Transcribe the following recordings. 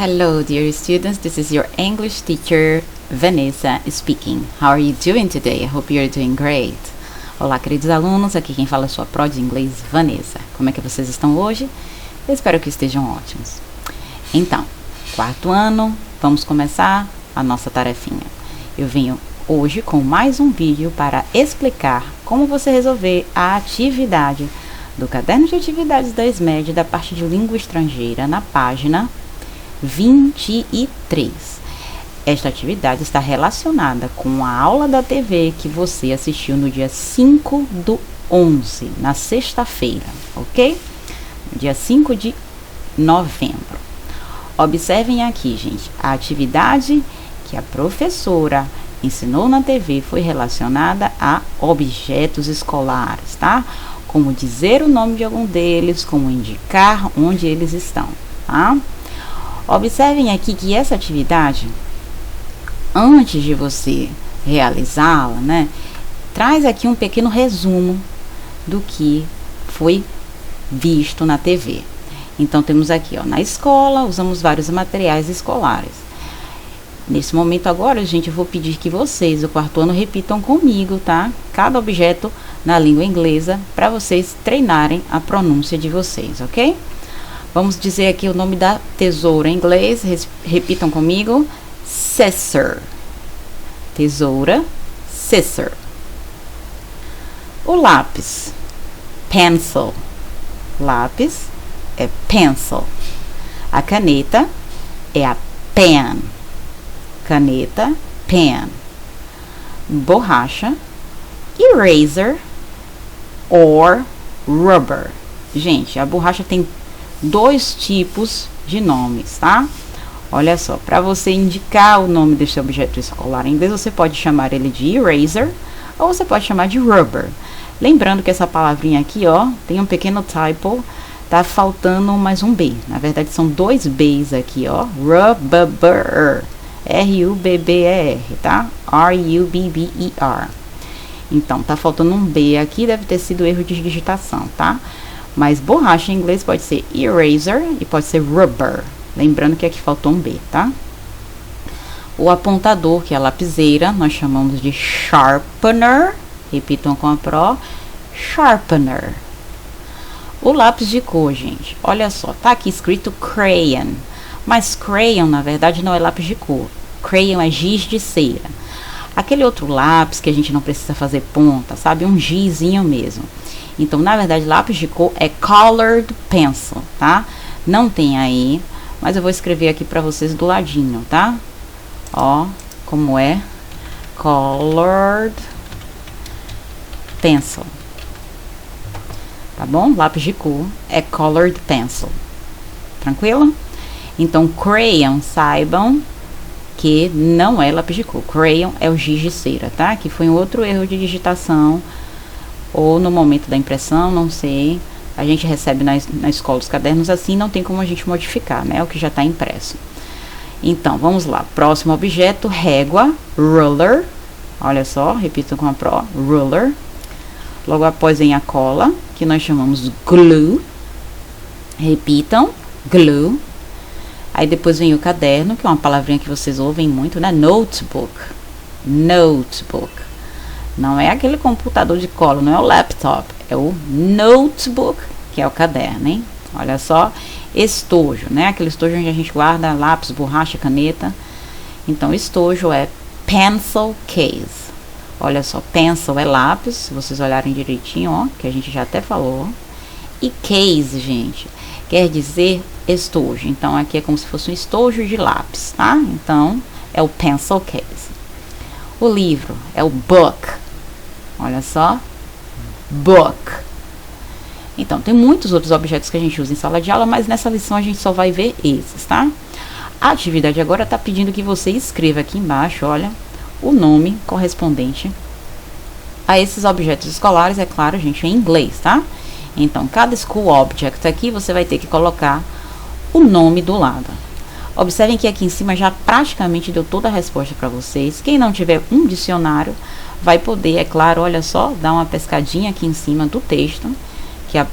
Hello, dear students. This is your English teacher, Vanessa, speaking. How are you doing today? I hope you're doing great. Olá, queridos alunos. Aqui quem fala é sua pró de inglês, Vanessa. Como é que vocês estão hoje? Eu espero que estejam ótimos. Então, quarto ano, vamos começar a nossa tarefinha. Eu venho hoje com mais um vídeo para explicar como você resolver a atividade do Caderno de Atividades da SMED da parte de Língua Estrangeira na página 23. Esta atividade está relacionada com a aula da TV que você assistiu no dia 5/11, na sexta-feira, ok? No dia 5 de novembro. Observem aqui, gente, a atividade que a professora ensinou na TV foi relacionada a objetos escolares, tá? Como dizer o nome de algum deles, como indicar onde eles estão, tá? Observem aqui que essa atividade, antes de você realizá-la, né, traz aqui um pequeno resumo do que foi visto na TV. Então, temos aqui, ó, na escola, usamos vários materiais escolares. Nesse momento agora, gente, eu vou pedir que vocês, do quarto ano, repitam comigo, tá? Cada objeto na língua inglesa, para vocês treinarem a pronúncia de vocês, ok? Vamos dizer aqui o nome da tesoura em inglês. Repitam comigo. Scissor. Tesoura. Scissor. O lápis. Pencil. Lápis é pencil. A caneta é a pen. Caneta, pen. Borracha. Eraser or rubber. Gente, a borracha tem dois tipos de nomes, tá? Olha só, para você indicar o nome desse objeto escolar em inglês, você pode chamar ele de eraser ou você pode chamar de rubber. Lembrando que essa palavrinha aqui, ó, tem um pequeno typo, tá faltando mais um B. Na verdade, são dois B's aqui, ó. Rubber, R-U-B-B-E-R, tá? R-U-B-B-E-R. Então, tá faltando um B aqui, deve ter sido erro de digitação, tá? Mas borracha em inglês pode ser eraser e pode ser rubber. Lembrando que aqui faltou um B, tá? O apontador, que é a lapiseira, nós chamamos de sharpener. Repitam com a pró. Sharpener. O lápis de cor, gente. Olha só, tá aqui escrito crayon. Mas crayon, na verdade, não é lápis de cor. Crayon é giz de cera. Aquele outro lápis que a gente não precisa fazer ponta, sabe? Um gizinho mesmo. Então, na verdade, lápis de cor é colored pencil, tá? Não tem aí, mas eu vou escrever aqui pra vocês do ladinho, tá? Ó, como é colored pencil. Tá bom? Lápis de cor é colored pencil. Tranquilo? Então, crayon, saibam que não é lápis de cor. Crayon é o giz de cera, tá? Que foi um outro erro de digitação ou no momento da impressão, não sei. A gente recebe na escola os cadernos assim, não tem como a gente modificar, né? O que já está impresso. Então, vamos lá. Próximo objeto, régua, ruler. Olha só, repitam com a pró, ruler. Logo após vem a cola, que nós chamamos glue. Repitam, glue. Aí depois vem o caderno, que é uma palavrinha que vocês ouvem muito, né? Notebook. Notebook. Não é aquele computador de cola, não é o laptop. É o notebook, que é o caderno, hein? Olha só. Estojo, né? Aquele estojo onde a gente guarda lápis, borracha, caneta. Então, estojo é pencil case. Olha só, pencil é lápis, se vocês olharem direitinho, ó, que a gente já até falou. E case, gente, quer dizer estojo. Então, aqui é como se fosse um estojo de lápis, tá? Então, é o pencil case. O livro é o book. Olha só. Book. Então, tem muitos outros objetos que a gente usa em sala de aula, mas nessa lição a gente só vai ver esses, tá? A atividade agora tá pedindo que você escreva aqui embaixo, olha, o nome correspondente a esses objetos escolares, é claro, gente, em inglês, tá? Então, cada school object aqui, você vai ter que colocar o nome do lado. Observem que aqui em cima já praticamente deu toda a resposta para vocês. Quem não tiver um dicionário, vai poder, é claro, olha só, dar uma pescadinha aqui em cima do texto, que a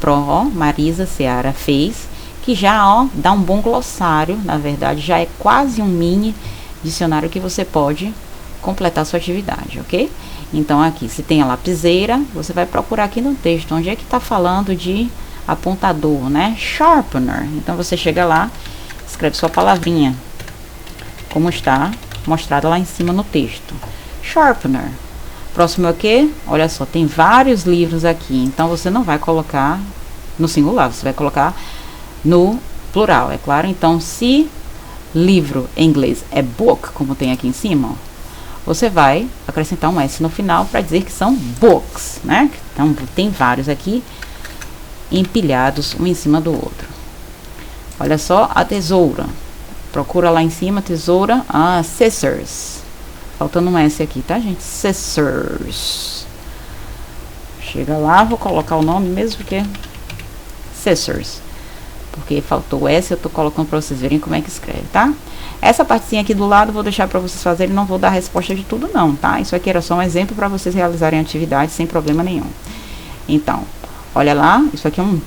Marisa Seara fez, que já, ó, dá um bom glossário, na verdade, já é quase um mini dicionário que você pode completar a sua atividade, ok? Então, aqui, se tem a lapiseira, você vai procurar aqui no texto, onde é que tá falando de apontador, né? Sharpener. Então, você chega lá, escreve sua palavrinha, como está mostrada lá em cima no texto. Sharpener. Próximo é o quê? Olha só, tem vários livros aqui, então você não vai colocar no singular, você vai colocar no plural, é claro. Então, se livro em inglês é book, como tem aqui em cima, ó, você vai acrescentar um S no final para dizer que são books, né? Então, tem vários aqui empilhados um em cima do outro. Olha só, a tesoura. Procura lá em cima, tesoura, scissors. Faltando um S aqui, tá, gente? Scissors. Chega lá, vou colocar o nome mesmo, porque scissors. Porque faltou o S, eu tô colocando para vocês verem como é que escreve, tá? Essa partezinha aqui do lado, vou deixar para vocês fazerem, não vou dar a resposta de tudo não, tá? Isso aqui era só um exemplo para vocês realizarem atividades sem problema nenhum. Então, olha lá, isso aqui é um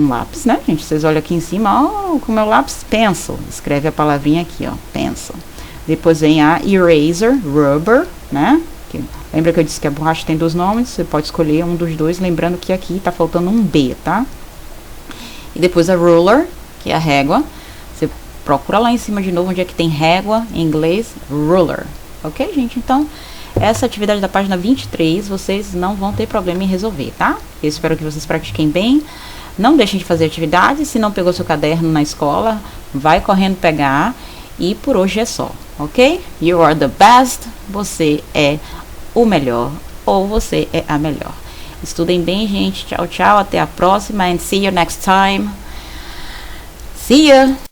lápis, né, gente? Vocês olham aqui em cima, ó, com o meu lápis, pencil. Escreve a palavrinha aqui, ó, pencil. Depois vem a eraser, rubber, né? Lembra que eu disse que a borracha tem dois nomes? Você pode escolher um dos dois, lembrando que aqui tá faltando um B, tá? E depois a ruler, que é a régua. Você procura lá em cima de novo onde é que tem régua, em inglês, ruler. Ok, gente? Então, essa atividade da página 23, vocês não vão ter problema em resolver, tá? Eu espero que vocês pratiquem bem. Não deixem de fazer atividade. Se não pegou seu caderno na escola, vai correndo pegar. E por hoje é só, ok? You are the best. Você é o melhor ou você é a melhor. Estudem bem, gente. Tchau, tchau. Até a próxima. And see you next time. See ya!